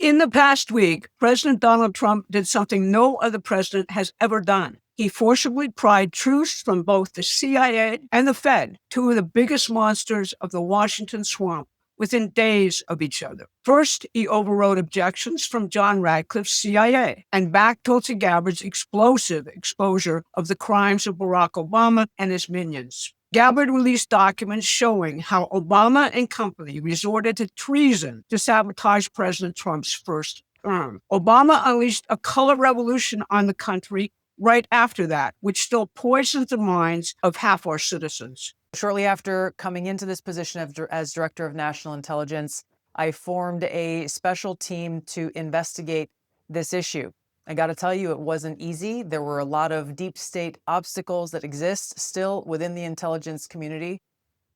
In the past week, President Donald Trump did something no other president has ever done. He forcibly pried truths from both the CIA and the Fed, two of the biggest monsters of the Washington swamp, within days of each other. First, he overrode objections from John Ratcliffe's CIA and backed Tulsi Gabbard's explosive exposure of the crimes of Barack Obama and his minions. Gabbard released documents showing how Obama and company resorted to treason to sabotage President Trump's first term. Obama unleashed a color revolution on the country right after that, which still poisons the minds of half our citizens. Shortly after coming into this position as Director of National Intelligence, I formed a special team to investigate this issue. I got to tell you, it wasn't easy. There were a lot of deep state obstacles that exist still within the intelligence community.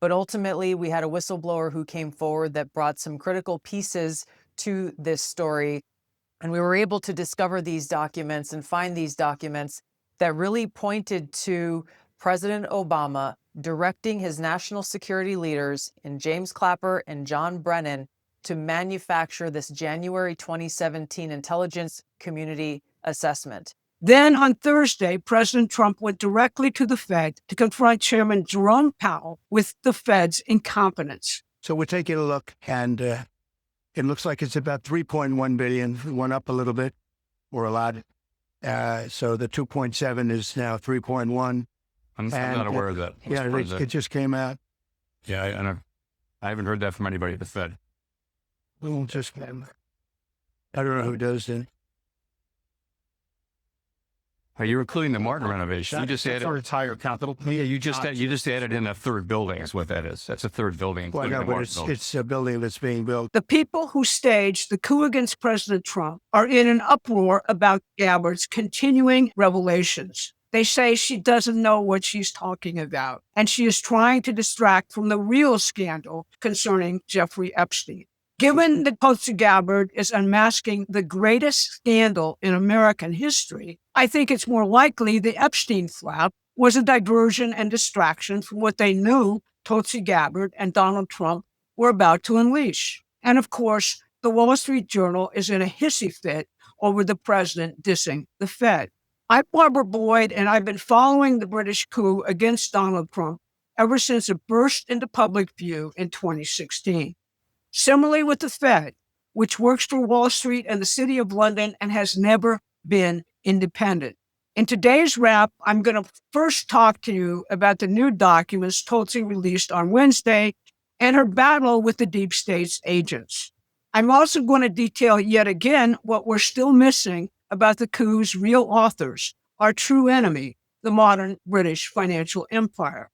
But ultimately, we had a whistleblower who came forward that brought some critical pieces to this story. And we were able to discover these documents and find these documents that really pointed to President Obama directing his national security leaders in James Clapper and John Brennan to manufacture this January 2017 intelligence community assessment. Then on Thursday, President Trump went directly to the Fed to confront Chairman Jerome Powell with the Fed's incompetence. So we're taking a look, and it looks like it's about 3.1 billion. It went up a little bit, or a lot. So the 2.7 is now 3.1. I'm not aware of that. It just came out. Yeah, I haven't heard that from anybody at the Fed. Well, just I don't know who does it. You're including the Martin renovation. You just added our entire capital. Yeah, you just added in a third building. Is what that is. That's a third building. Well, no, but it's a building that's being built. The people who staged the coup against President Trump are in an uproar about Gabbard's continuing revelations. They say she doesn't know what she's talking about, and she is trying to distract from the real scandal concerning Jeffrey Epstein. Given that Tulsi Gabbard is unmasking the greatest scandal in American history, I think it's more likely the Epstein flap was a diversion and distraction from what they knew Tulsi Gabbard and Donald Trump were about to unleash. And of course, the Wall Street Journal is in a hissy fit over the president dissing the Fed. I'm Barbara Boyd, and I've been following the British coup against Donald Trump ever since it burst into public view in 2016. Similarly with the Fed, which works for Wall Street and the City of London and has never been independent. In today's wrap, I'm going to first talk to you about the new documents Tulsi released on Wednesday and her battle with the deep state's agents. I'm also going to detail yet again what we're still missing about the coup's real authors, our true enemy, the modern British financial empire.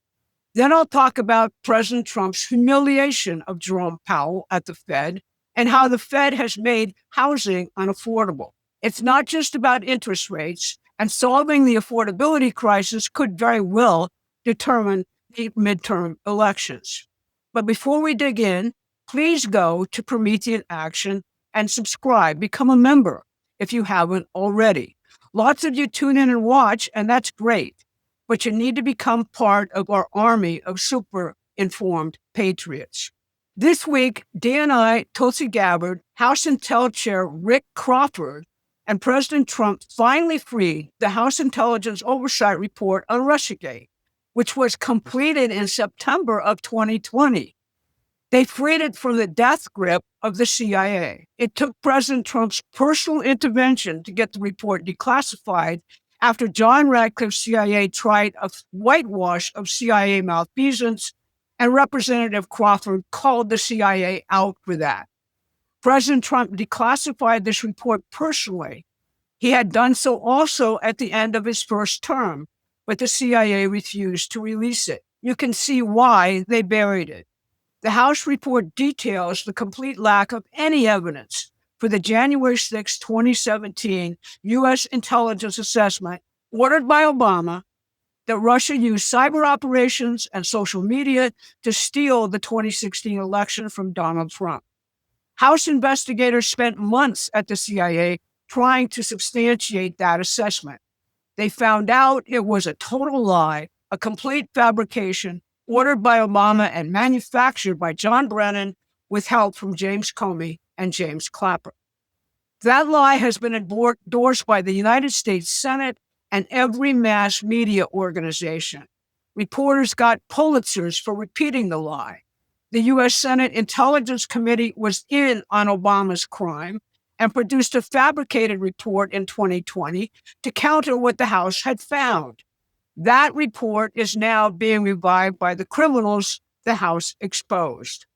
Then I'll talk about President Trump's humiliation of Jerome Powell at the Fed and how the Fed has made housing unaffordable. It's not just about interest rates, and solving the affordability crisis could very well determine the midterm elections. But before we dig in, please go to Promethean Action and subscribe. Become a member if you haven't already. Lots of you tune in and watch, and that's great. But you need to become part of our army of super informed patriots. This week, DNI, Tulsi Gabbard, House Intel Chair Rick Crawford, and President Trump finally freed the House Intelligence Oversight Report on Russiagate, which was completed in September of 2020. They freed it from the death grip of the CIA. It took President Trump's personal intervention to get the report declassified after John Ratcliffe's CIA tried a whitewash of CIA malfeasance, and Representative Crawford called the CIA out for that. President Trump declassified this report personally. He had done so also at the end of his first term, but the CIA refused to release it. You can see why they buried it. The House report details the complete lack of any evidence for the January 6, 2017 U.S. intelligence assessment ordered by Obama that Russia used cyber operations and social media to steal the 2016 election from Donald Trump. House investigators spent months at the CIA trying to substantiate that assessment. They found out it was a total lie, a complete fabrication ordered by Obama and manufactured by John Brennan with help from James Comey and James Clapper. That lie has been endorsed by the United States Senate and every mass media organization. Reporters got Pulitzers for repeating the lie. The U.S. Senate Intelligence Committee was in on Obama's crime and produced a fabricated report in 2020 to counter what the House had found. That report is now being revived by the criminals the House exposed.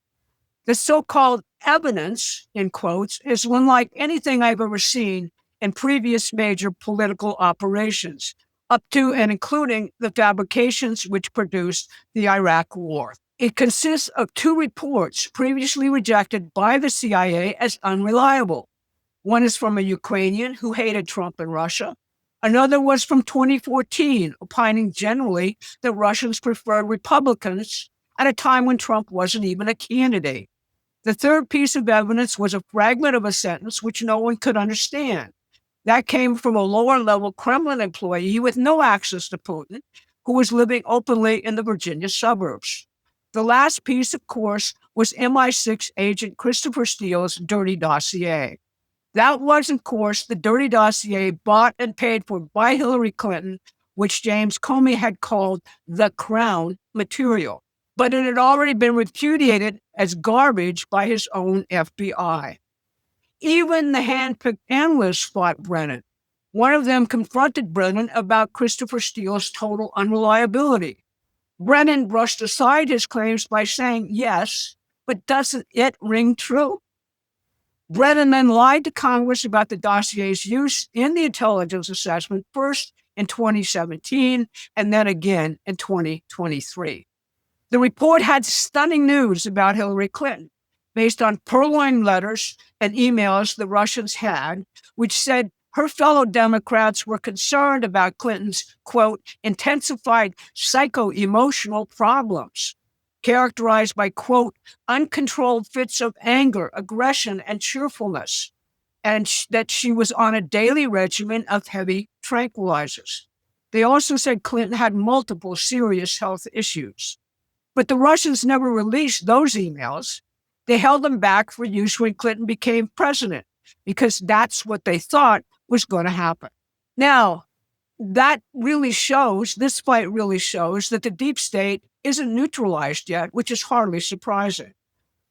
The so-called evidence, in quotes, is unlike anything I've ever seen in previous major political operations, up to and including the fabrications which produced the Iraq War. It consists of two reports previously rejected by the CIA as unreliable. One is from a Ukrainian who hated Trump and Russia. Another was from 2014, opining generally that Russians preferred Republicans at a time when Trump wasn't even a candidate. The third piece of evidence was a fragment of a sentence which no one could understand. That came from a lower-level Kremlin employee with no access to Putin, who was living openly in the Virginia suburbs. The last piece, of course, was MI6 agent Christopher Steele's dirty dossier. That was, of course, the dirty dossier bought and paid for by Hillary Clinton, which James Comey had called the Crown material. But it had already been repudiated as garbage by his own FBI. Even the handpicked analysts fought Brennan. One of them confronted Brennan about Christopher Steele's total unreliability. Brennan brushed aside his claims by saying, yes, but doesn't it ring true? Brennan then lied to Congress about the dossier's use in the intelligence assessment, first in 2017 and then again in 2023. The report had stunning news about Hillary Clinton, based on purloined letters and emails the Russians had, which said her fellow Democrats were concerned about Clinton's, quote, intensified psycho-emotional problems, characterized by, quote, uncontrolled fits of anger, aggression, and cheerfulness, and that she was on a daily regimen of heavy tranquilizers. They also said Clinton had multiple serious health issues. But the Russians never released those emails. They held them back for use when Clinton became president, because that's what they thought was going to happen. Now, this fight really shows that the deep state isn't neutralized yet, which is hardly surprising.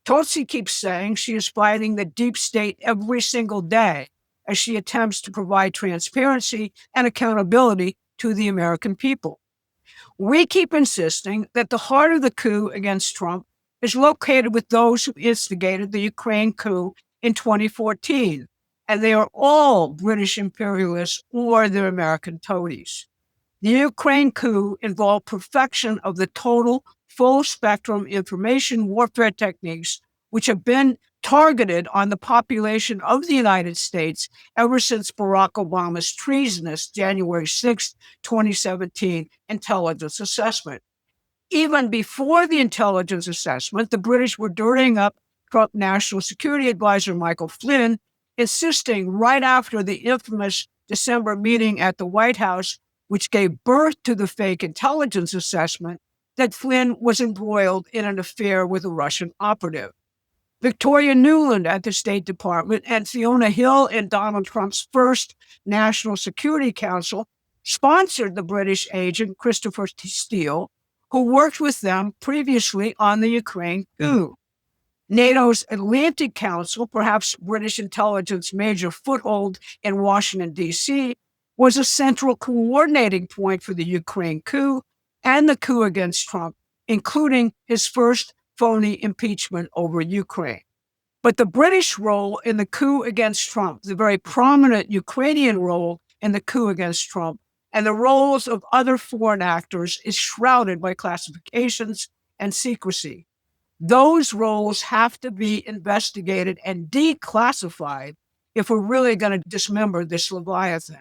Tulsi keeps saying she is fighting the deep state every single day as she attempts to provide transparency and accountability to the American people. We keep insisting that the heart of the coup against Trump is located with those who instigated the Ukraine coup in 2014, and they are all British imperialists or their American toadies. The Ukraine coup involved perfection of the total, full-spectrum information warfare techniques which have been targeted on the population of the United States ever since Barack Obama's treasonous January 6, 2017 intelligence assessment. Even before the intelligence assessment, the British were dirtying up Trump National Security Advisor Michael Flynn, insisting right after the infamous December meeting at the White House, which gave birth to the fake intelligence assessment, that Flynn was embroiled in an affair with a Russian operative. Victoria Nuland at the State Department and Fiona Hill in Donald Trump's first National Security Council sponsored the British agent Christopher Steele, who worked with them previously on the Ukraine coup. NATO's Atlantic Council, perhaps British intelligence major foothold in Washington, D.C., was a central coordinating point for the Ukraine coup and the coup against Trump, including his first phony impeachment over Ukraine. But the British role in the coup against Trump, the very prominent Ukrainian role in the coup against Trump, and the roles of other foreign actors is shrouded by classifications and secrecy. Those roles have to be investigated and declassified if we're really going to dismember this Leviathan.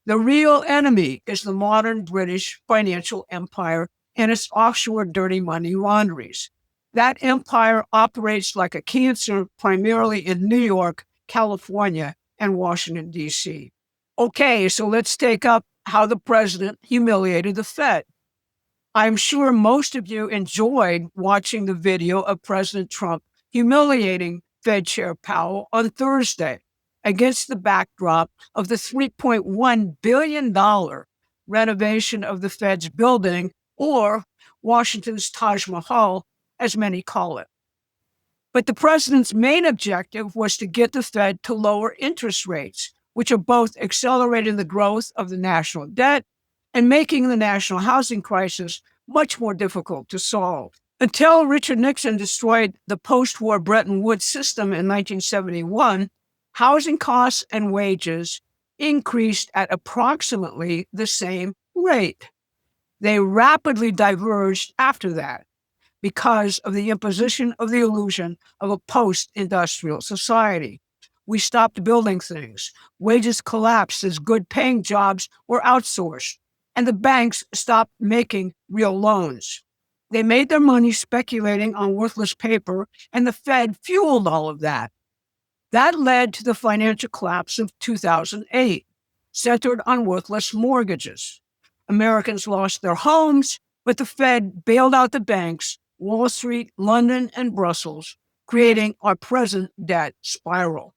The real enemy is the modern British financial empire and its offshore dirty money launderies. That empire operates like a cancer primarily in New York, California, and Washington, D.C. Okay, so let's take up how the president humiliated the Fed. I'm sure most of you enjoyed watching the video of President Trump humiliating Fed Chair Powell on Thursday. against the backdrop of the $3.1 billion renovation of the Fed's building, or Washington's Taj Mahal, as many call it. But the president's main objective was to get the Fed to lower interest rates, which are both accelerating the growth of the national debt and making the national housing crisis much more difficult to solve. Until Richard Nixon destroyed the post-war Bretton Woods system in 1971, housing costs and wages increased at approximately the same rate. They rapidly diverged after that because of the imposition of the illusion of a post-industrial society. We stopped building things. Wages collapsed as good-paying jobs were outsourced, and the banks stopped making real loans. They made their money speculating on worthless paper, and the Fed fueled all of that. That led to the financial collapse of 2008, centered on worthless mortgages. Americans lost their homes, but the Fed bailed out the banks, Wall Street, London, and Brussels, creating our present debt spiral.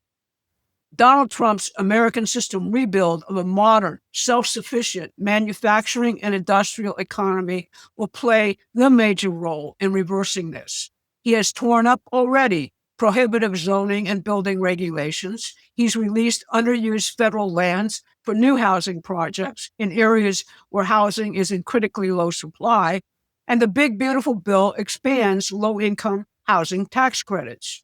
Donald Trump's American system rebuild of a modern, self-sufficient manufacturing and industrial economy will play the major role in reversing this. He has torn up already prohibitive zoning and building regulations. He's released underused federal lands for new housing projects in areas where housing is in critically low supply. And the big, beautiful bill expands low-income housing tax credits.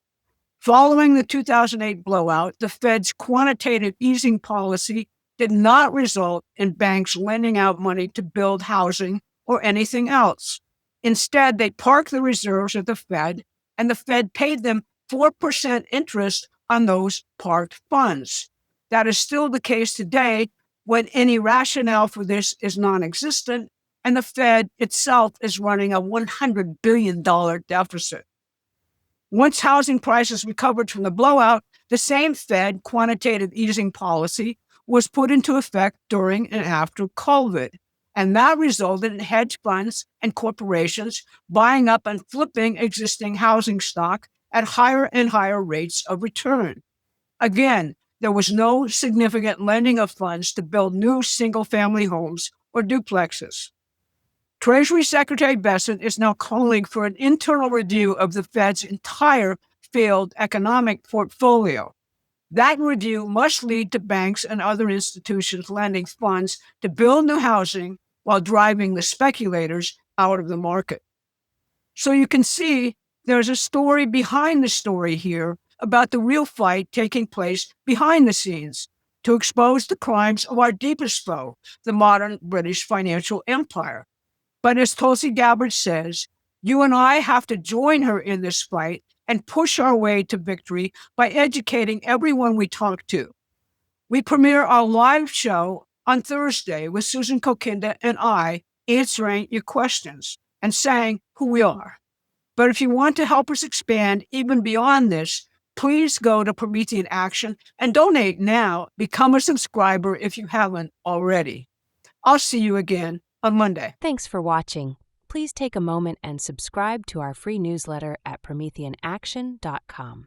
Following the 2008 blowout, the Fed's quantitative easing policy did not result in banks lending out money to build housing or anything else. Instead, they parked the reserves at the Fed, and the Fed paid them 4% interest on those parked funds. That is still the case today, when any rationale for this is non-existent, and the Fed itself is running a $100 billion deficit. Once housing prices recovered from the blowout, the same Fed quantitative easing policy was put into effect during and after COVID, and that resulted in hedge funds and corporations buying up and flipping existing housing stock at higher and higher rates of return. Again, there was no significant lending of funds to build new single-family homes or duplexes. Treasury Secretary Bessent is now calling for an internal review of the Fed's entire failed economic portfolio. That review must lead to banks and other institutions lending funds to build new housing while driving the speculators out of the market. So you can see there's a story behind the story here about the real fight taking place behind the scenes to expose the crimes of our deepest foe, the modern British financial empire. But as Tulsi Gabbard says, you and I have to join her in this fight and push our way to victory by educating everyone we talk to. We premiere our live show on Thursday with Susan Kokinda and I answering your questions and saying who we are. But if you want to help us expand even beyond this, please go to Promethean Action and donate now. Become a subscriber if you haven't already. I'll see you again on Monday. Thanks for watching. Please take a moment and subscribe to our free newsletter at PrometheanAction.com.